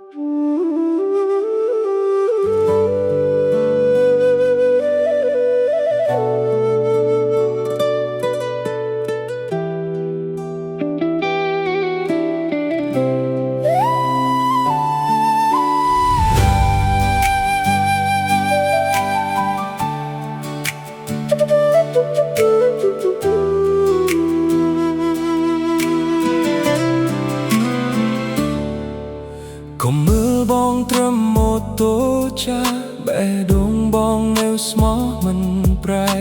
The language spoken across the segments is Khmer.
ក៏មើលបងត្រឹមម៉ូតូចាបេះដូងបងនៅស្មោះមិនប្រែ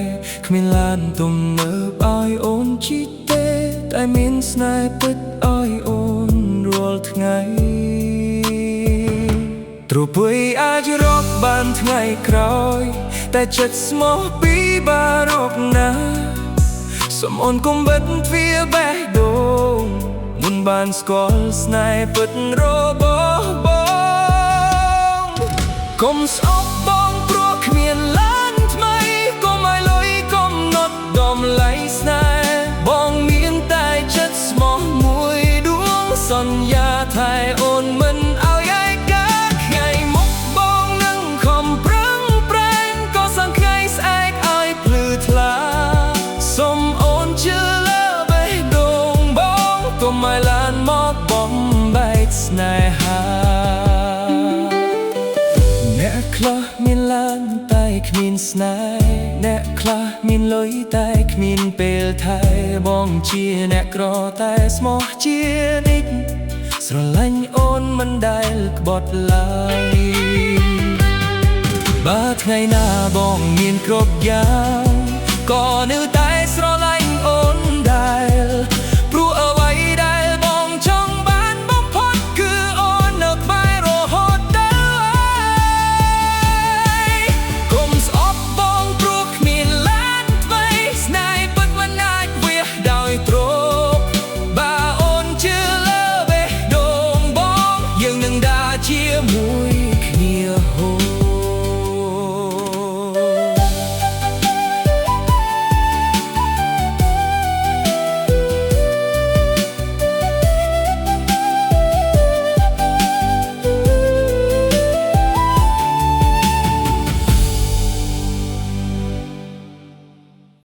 គ្មានឡានទំនើបឲ្យអូនជិះទេតែមានស្នេហ៍ពិតឲ្យអូនរាល់ថ្ងៃទ្រព្យអាចរកបានថ្ងៃក្រោយតែចិត្តស្មោះពីបារកណាសូមអូនកុំបិទទ្វារបេះដូងមុនបានស្គាល់ស្នេហ៍ពិតរបស់បងកុំស្អប់បងព្រោះគ្មានឡានថ្មីកុំឲ្យលុយកំណត់ដំឡៃស្នេហ៍បងមានតែចិត្តស្មោះមួយដួងសន្យាថែអូនមិនឲ្យឯកាថ្ងៃមុខបងនឹងខំប្រឹងប្រែងក៏សង្ឃៃស្អែកឲ្យភ្លឺថ្លាសូមអូនជឿលើបេះដូងបងកុំឲ្យឡានមកបំបែកស្នេហាអ្នកខ្លះមានឡានតែគ្មានស្នេហ៍អ្នកខ្លះមានលុយតែគ្មានពេលថែបងជាអ្នកក្រតែស្មោះជានិច្ចស្រឡាញ់អូនមិនដែលក្បត់ឡើយបើថ្ងៃណាបងមានគ្រប់យ៉ាងក៏នៅតែស្រឡាញ់